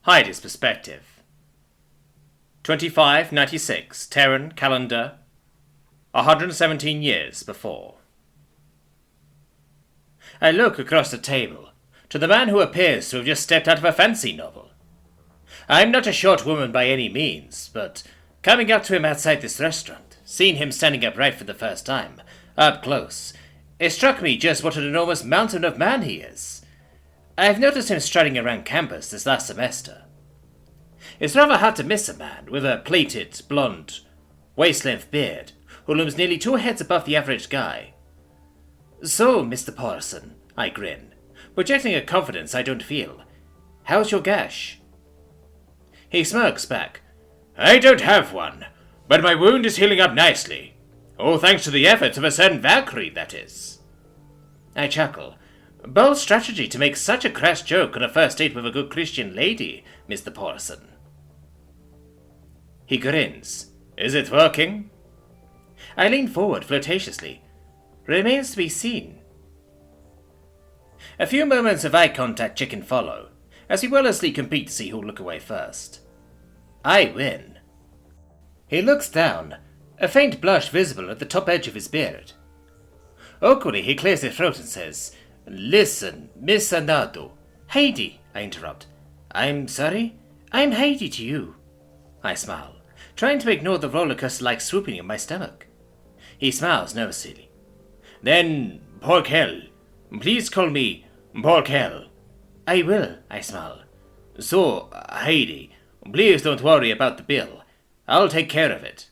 hide his perspective. 2596, Terran calendar, 117 years before. I look across the table, to the man who appears to have just stepped out of a fancy novel. I'm not a short woman by any means, but coming up to him outside this restaurant, seeing him standing upright for the first time, up close, it struck me just what an enormous mountain of man he is. I've noticed him striding around campus this last semester. It's rather hard to miss a man with a plaited, blonde, waist-length beard who looms nearly 2 heads above the average guy. So, Mr. Paulson, I grin, projecting a confidence I don't feel. How's your gash? He smirks back. I don't have one, but my wound is healing up nicely. All thanks to the efforts of a certain Valkyrie, that is. I chuckle. Bold strategy to make such a crass joke on a first date with a good Christian lady, Mr. Paulson. He grins. Is it working? I lean forward flirtatiously. Remains to be seen. A few moments of eye contact chicken follow, as we wellnessly compete to see who'll look away first. I win. He looks down, a faint blush visible at the top edge of his beard. Awkwardly, he clears his throat and says, Listen, Miss Anado. Heidi, I interrupt. I'm sorry? I'm Heidi to you. I smile, trying to ignore the roller coaster-like swooping in my stomach. He smiles nervously. Then, pork hell. Please call me pork hell. I will, I smile. So, Heidi, please don't worry about the bill. I'll take care of it.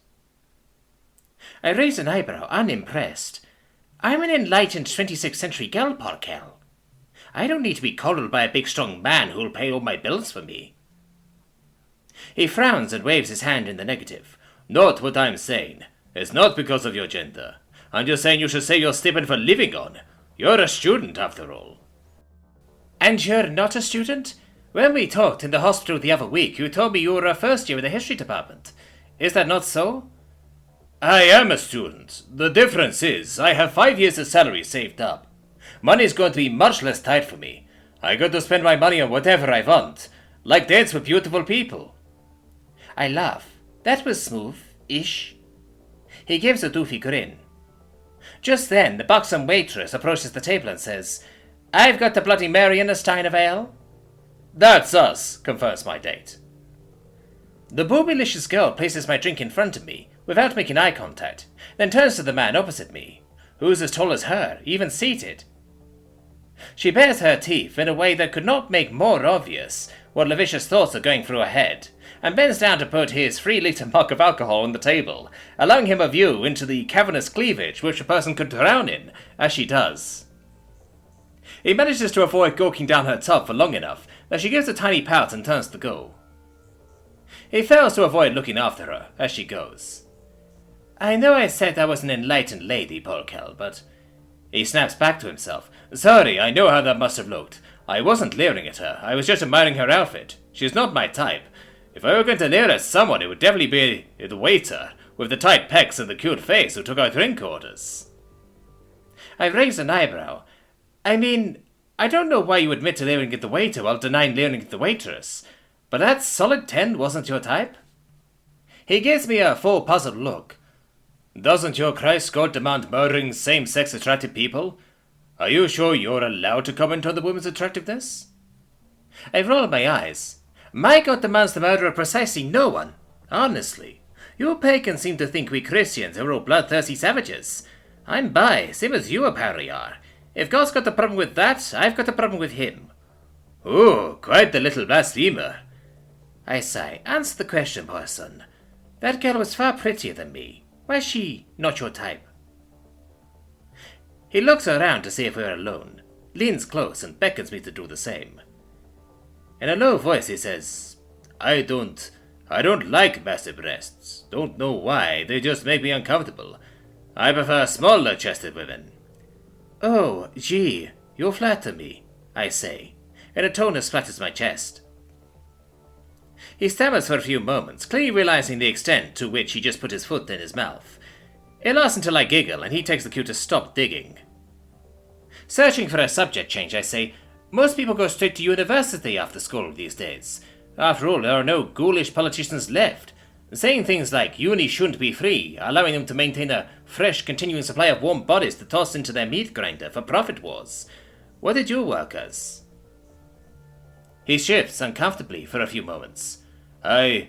I raise an eyebrow, unimpressed. I'm an enlightened 26th century gal, pork hell. I don't need to be coddled by a big strong man who'll pay all my bills for me. He frowns and waves his hand in the negative. Not what I'm saying. It's not because of your gender. I'm just saying you should save your stipend for living on. You're a student, after all. And you're not a student? When we talked in the hospital the other week, you told me you were a first year in the history department. Is that not so? I am a student. The difference is, I have 5 years of salary saved up. Money's going to be much less tight for me. I got to spend my money on whatever I want, like dates with beautiful people. I laugh. That was smooth-ish. He gives a doofy grin. Just then, the buxom waitress approaches the table and says, I've got the Bloody Mary and a stein of ale. That's us, confirms my date. The boobylicious girl places my drink in front of me, without making eye contact, then turns to the man opposite me, who's as tall as her, even seated. She bares her teeth in a way that could not make more obvious what lascivious thoughts are going through her head, and bends down to put his 3-liter mug of alcohol on the table, allowing him a view into the cavernous cleavage which a person could drown in, as she does. He manages to avoid gawking down her tub for long enough that she gives a tiny pout and turns to go. He fails to avoid looking after her as she goes. I know I said I was an enlightened lady, Polkel, but... He snaps back to himself. Sorry, I know how that must have looked. I wasn't leering at her, I was just admiring her outfit. She's not my type. If I were going to leer at someone, it would definitely be the waiter, with the tight pecs and the cute face who took our drink orders. I raise an eyebrow. I mean, I don't know why you admit to leering at the waiter while denying leering at the waitress, but that solid 10 wasn't your type? He gives me a full puzzled look. Doesn't your Christ God demand murdering same-sex attractive people? Are you sure you're allowed to comment on the woman's attractiveness? I roll my eyes. My God demands the murder of precisely no one. Honestly. You pagans seem to think we Christians are all bloodthirsty savages. I'm bi, same as you apparently are. If God's got a problem with that, I've got a problem with him. Ooh, quite the little blasphemer. I sigh. Answer the question, Parson. That girl was far prettier than me. Why is she not your type? He looks around to see if we're alone, leans close and beckons me to do the same. In a low voice he says, I don't like massive breasts. Don't know why, they just make me uncomfortable. I prefer smaller chested women. Oh, gee, you flatter me, I say, in a tone that splatters my chest. He stammers for a few moments, clearly realizing the extent to which he just put his foot in his mouth. It lasts until I giggle, and he takes the cue to stop digging. Searching for a subject change, I say, most people go straight to university after school these days. After all, there are no ghoulish politicians left, saying things like uni shouldn't be free, allowing them to maintain a fresh, continuing supply of warm bodies to toss into their meat grinder for profit wars. What did you work as? He shifts uncomfortably for a few moments. I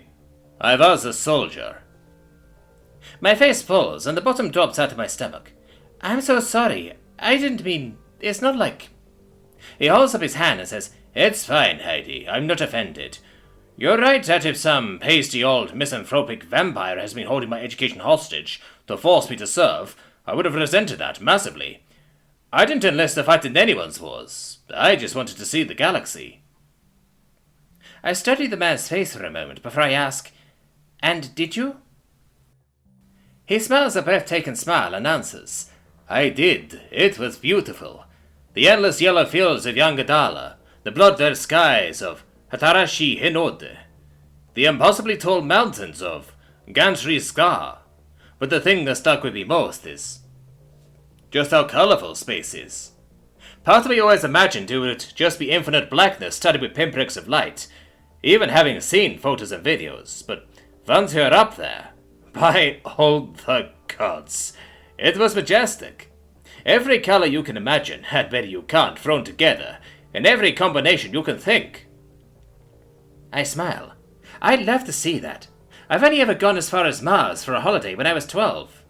was a soldier. My face falls and the bottom drops out of my stomach. I'm so sorry. I didn't mean... It's not like... He holds up his hand and says, It's fine, Heidi. I'm not offended. You're right that if some pasty old misanthropic vampire has been holding my education hostage to force me to serve, I would have resented that massively. I didn't enlist to fight in anyone's wars. I just wanted to see the galaxy. I study the man's face for a moment before I ask, And did you? He smiles a breathtaking smile and answers, I did. It was beautiful. The endless yellow fields of Yangadala, the blood-red skies of Hatarashi Hinode, the impossibly tall mountains of Gantry Scar. But the thing that stuck with me most is just how colorful space is. Part of me always imagined it would just be infinite blackness studded with pinpricks of light, even having seen photos and videos, but once you're up there, by all the gods, it was majestic. Every color you can imagine, and better you can't, thrown together, in every combination you can think. I smile. I'd love to see that. I've only ever gone as far as Mars for a holiday when I was 12.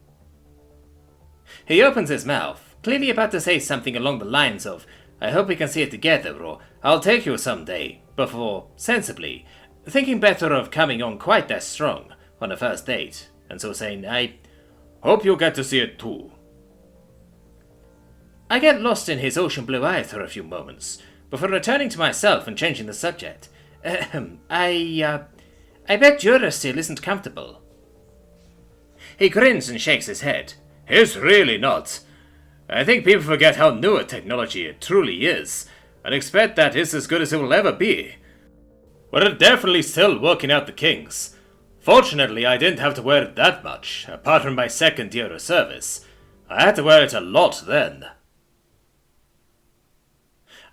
He opens his mouth, clearly about to say something along the lines of, I hope we can see it together, or I'll take you someday, before, sensibly, thinking better of coming on quite that strong on a first date, and so saying, I hope you get to see it too. I get lost in his ocean blue eyes for a few moments, before returning to myself and changing the subject. I bet Jura still isn't comfortable. He grins and shakes his head. It's really not. I think people forget how new a technology it truly is, and expect that it's as good as it will ever be. We're definitely still working out the kinks. Fortunately, I didn't have to wear it that much, apart from my second year of service. I had to wear it a lot then.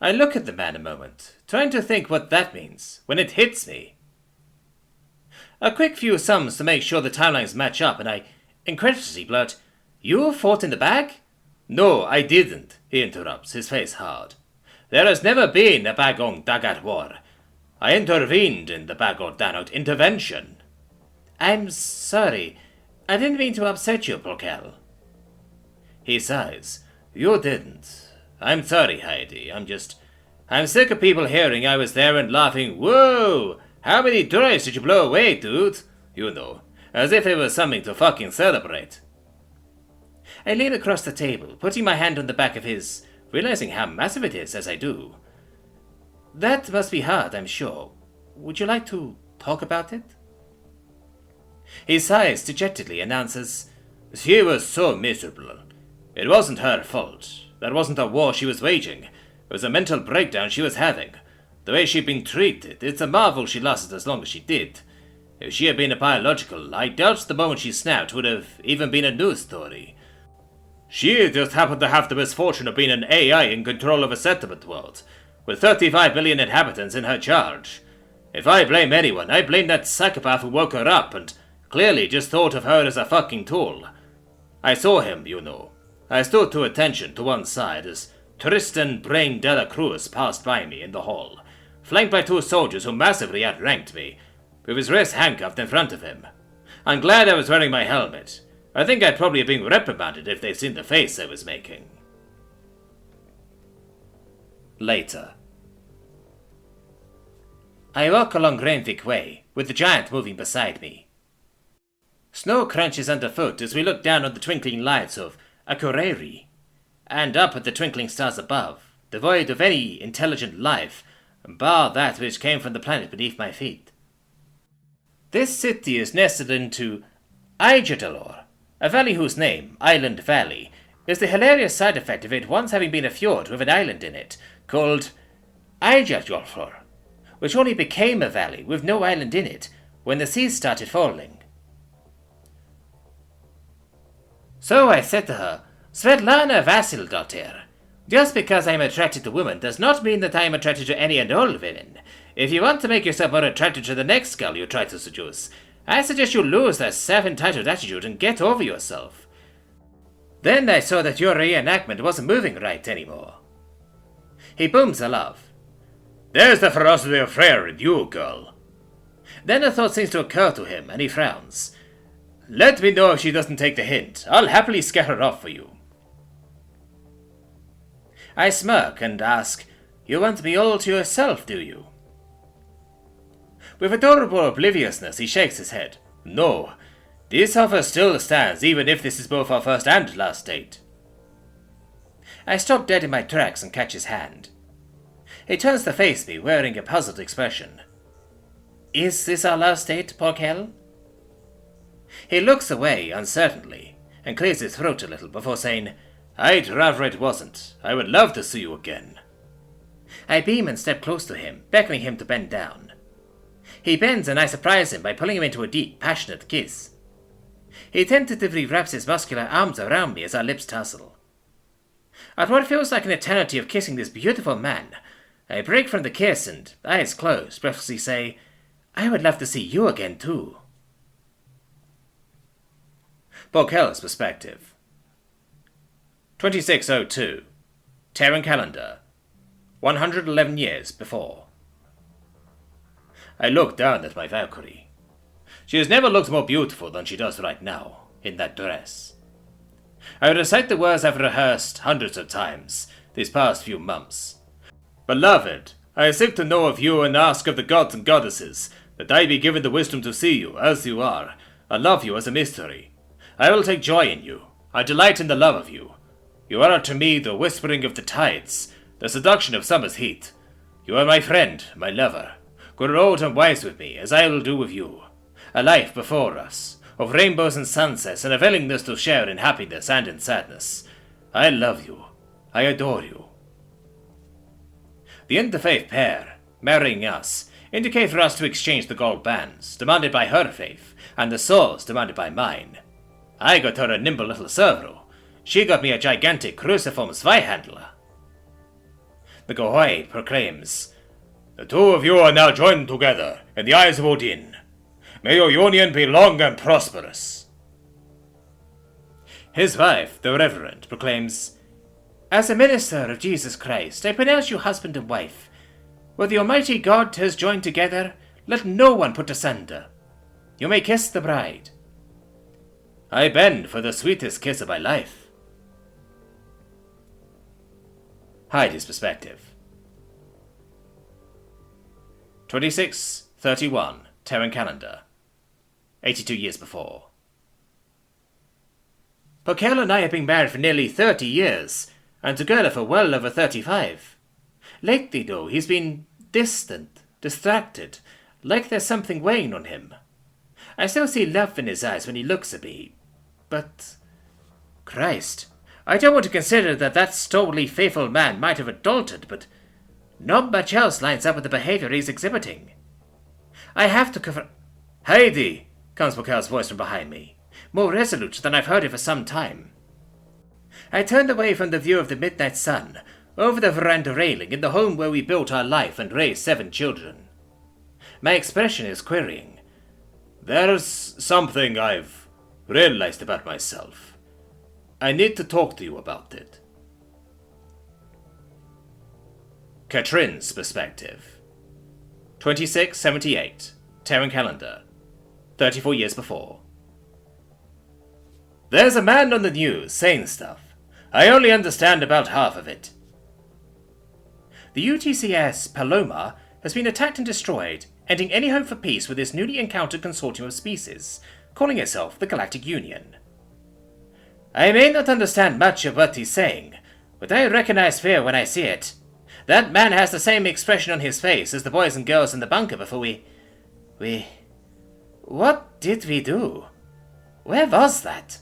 I look at the man a moment, trying to think what that means, when it hits me. A quick few sums to make sure the timelines match up, and I incredulously blurt, You fought in the bag? No, I didn't, he interrupts, his face hard. There has never been a Bagong Dagat war. I intervened in the Bagong Danot intervention. I'm sorry. I didn't mean to upset you, Prokel. He sighs. You didn't. I'm sorry, Heidi. I'm sick of people hearing I was there and laughing, Whoa! How many droids did you blow away, dude? You know, as if it was something to fucking celebrate. I lean across the table, putting my hand on the back of his, realizing how massive it is as I do. That must be hard, I'm sure. Would you like to talk about it? He sighs dejectedly and answers, She was so miserable. It wasn't her fault. That wasn't a war she was waging. It was a mental breakdown she was having. The way she'd been treated, it's a marvel she lasted as long as she did. If she had been a biological, I doubt the moment she snapped would have even been a news story. She just happened to have the misfortune of being an AI in control of a settlement world, with 35 billion inhabitants in her charge. If I blame anyone, I blame that psychopath who woke her up and clearly just thought of her as a fucking tool. I saw him, you know. I stood to attention to one side as Tristan Brain de la Cruz passed by me in the hall, flanked by two soldiers who massively outranked me, with his wrist handcuffed in front of him. I'm glad I was wearing my helmet. I think I'd probably have been reprimanded if they'd seen the face I was making. Later. I walk along Greentext Way, with the giant moving beside me. Snow crunches underfoot as we look down on the twinkling lights of Akureyri, and up at the twinkling stars above, devoid of any intelligent life, bar that which came from the planet beneath my feet. This city is nested into Aijadalor, a valley whose name, Island Valley, is the hilarious side effect of it once having been a fjord with an island in it, called Aijadalor, which only became a valley with no island in it when the seas started falling. So I said to her, Svetlana Vasildottir, just because I am attracted to women does not mean that I am attracted to any and all women. If you want to make yourself more attractive to the next girl you try to seduce, I suggest you lose that self-entitled attitude and get over yourself. Then I saw that your reenactment wasn't moving right anymore. He booms a laugh. There's the ferocity of Freyr in you, girl. Then a thought seems to occur to him, and he frowns. Let me know if she doesn't take the hint. I'll happily scare her off for you. I smirk and ask, You want me all to yourself, do you? With adorable obliviousness, he shakes his head. No, this offer still stands, even if this is both our first and last date. I stop dead in my tracks and catch his hand. He turns to face me, wearing a puzzled expression. Is this our last date, Porkel? He looks away uncertainly, and clears his throat a little before saying, I'd rather it wasn't. I would love to see you again. I beam and step close to him, beckoning him to bend down. He bends and I surprise him by pulling him into a deep, passionate kiss. He tentatively wraps his muscular arms around me as our lips tussle. At what feels like an eternity of kissing this beautiful man, I break from the kiss and, eyes closed, breathlessly say, I would love to see you again too. Porkel's perspective. 2602. Terran calendar. 111 years before. I look down at my Valkyrie. She has never looked more beautiful than she does right now, in that dress. I recite the words I've rehearsed hundreds of times these past few months. Beloved, I seek to know of you and ask of the gods and goddesses that I be given the wisdom to see you as you are, and love you as a mystery. I will take joy in you. I delight in the love of you. You are to me the whispering of the tides, the seduction of summer's heat. You are my friend, my lover. Grow old and wise with me, as I will do with you. A life before us, of rainbows and sunsets, and a willingness to share in happiness and in sadness. I love you. I adore you. The interfaith pair, marrying us, indicate for us to exchange the gold bands, demanded by her faith, and the swords demanded by mine. I got her a nimble little servo. She got me a gigantic cruciform Zweihandler. The Gohoi proclaims, The two of you are now joined together in the eyes of Odin. May your union be long and prosperous. His wife, the Reverend, proclaims, As a minister of Jesus Christ, I pronounce you husband and wife. What the Almighty God has joined together, let no one put asunder. You may kiss the bride. I bend for the sweetest kiss of my life. Hide his perspective. 2631, Terran calendar. 82 years before. Porkel and I have been married for nearly 30 years, and together for well over 35. Lately, though, he's been distant, distracted, like there's something weighing on him. I still see love in his eyes when he looks at me, but... Christ, I don't want to consider that stolidly faithful man might have adultered, but not much else lines up with the behavior he's exhibiting. I have to cover... Heidi! Comes Porkel's voice from behind me, more resolute than I've heard it for some time. I turned away from the view of the midnight sun, over the veranda railing in the home where we built our life and raised 7 children. My expression is querying. There's something I've realized about myself. I need to talk to you about it. Katrin's perspective. 2678, Terran calendar. 34 years before. There's a man on the news saying stuff. I only understand about half of it. The UTCS Paloma has been attacked and destroyed, ending any hope for peace with this newly encountered consortium of species, calling itself the Galactic Union. I may not understand much of what he's saying, but I recognize fear when I see it. That man has the same expression on his face as the boys and girls in the bunker before we... What did we do? Where was that?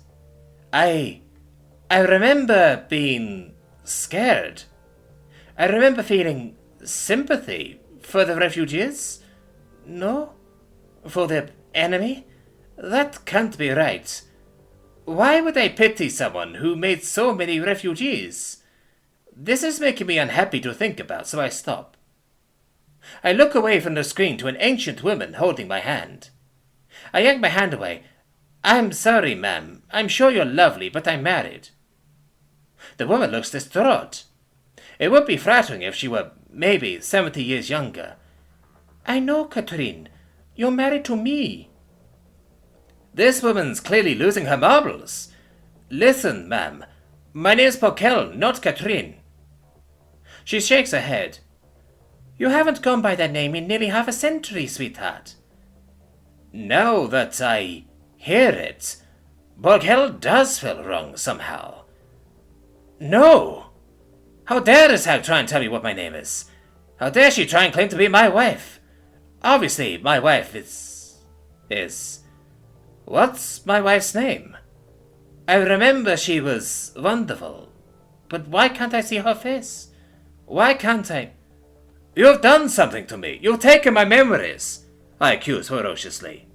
I remember being scared. I remember feeling sympathy for the refugees. No? For the enemy? That can't be right. Why would I pity someone who made so many refugees? This is making me unhappy to think about, so I stop. I look away from the screen to an ancient woman holding my hand. I yank my hand away. I'm sorry, ma'am. I'm sure you're lovely, but I'm married. The woman looks distraught. It would be flattering if she were maybe 70 years younger. I know, Catherine. You're married to me. This woman's clearly losing her marbles. Listen, ma'am. My name's Pokel, not Catherine. She shakes her head. You haven't gone by that name in nearly half a century, sweetheart. Now that I hear it, Pokel does feel wrong somehow. No! How dare this hag try and tell me what my name is? How dare she try and claim to be my wife? Obviously, my wife is... What's my wife's name? I remember she was wonderful, but why can't I see her face? Why can't I? You've done something to me. You've taken my memories, I accuse ferociously.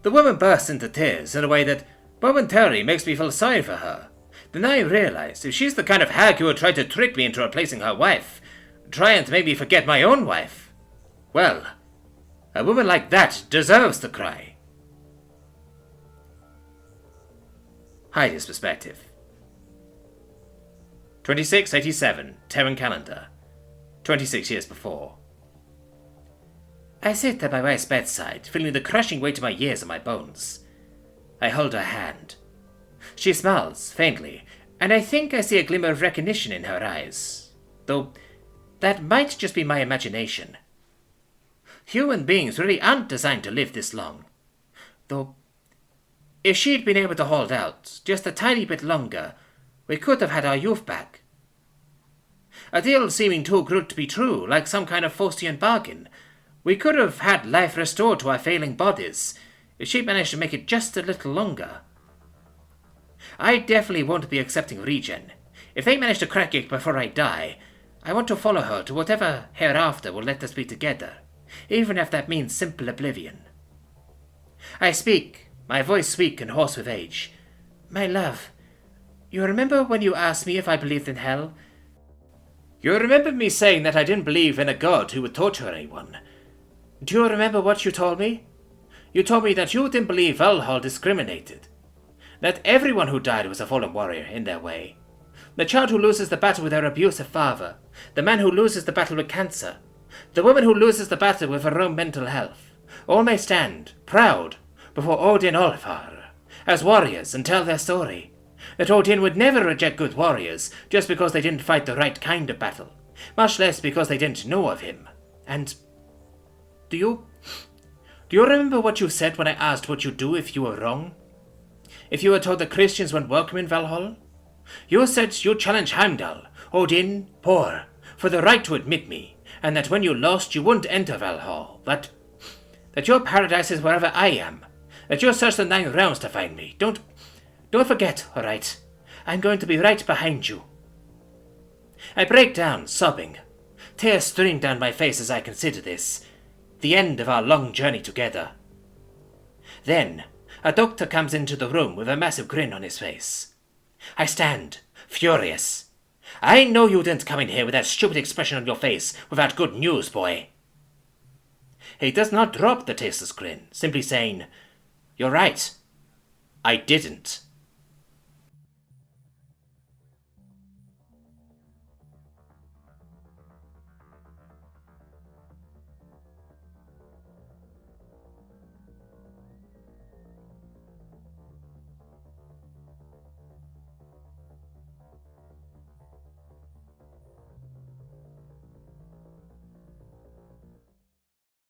The woman bursts into tears in a way that momentarily makes me feel sorry for her. Then I realize if she's the kind of hag who would try to trick me into replacing her wife, trying to make me forget my own wife, well, a woman like that deserves to cry. Heidi's perspective. 2687, Terran calendar. 26 years before. I sit at my wife's bedside, feeling the crushing weight of my years on my bones. I hold her hand. She smiles, faintly, and I think I see a glimmer of recognition in her eyes. Though, that might just be my imagination. Human beings really aren't designed to live this long. Though, if she'd been able to hold out just a tiny bit longer, we could have had our youth back. A deal seeming too good to be true, like some kind of Faustian bargain. We could have had life restored to our failing bodies, if she'd managed to make it just a little longer. I definitely won't be accepting regen. If they manage to crack it before I die, I want to follow her to whatever hereafter will let us be together, even if that means simple oblivion. I speak, my voice weak and hoarse with age. My love, you remember when you asked me if I believed in hell? You remember me saying that I didn't believe in a god who would torture anyone. Do you remember what you told me? You told me that you didn't believe Valhall discriminated. That everyone who died was a fallen warrior in their way. The child who loses the battle with her abusive father. The man who loses the battle with cancer. The woman who loses the battle with her own mental health. All may stand, proud, before Odin Olfar, as warriors and tell their story. That Odin would never reject good warriors just because they didn't fight the right kind of battle, much less because they didn't know of him. And do you remember what you said when I asked what you'd do if you were wrong? If you were told the Christians weren't welcome in Valhall? You said you'd challenge Heimdall, Odin, Por, for the right to admit me, and that when you lost you wouldn't enter Valhall, that your paradise is wherever I am, that you'll search the 9 realms to find me. Don't forget, all right? I'm going to be right behind you. I break down, sobbing. Tears stream down my face as I consider this, the end of our long journey together. Then, a doctor comes into the room with a massive grin on his face. I stand, furious. I know you didn't come in here with that stupid expression on your face without good news, boy. He does not drop the tasteless grin, simply saying, You're right. I didn't.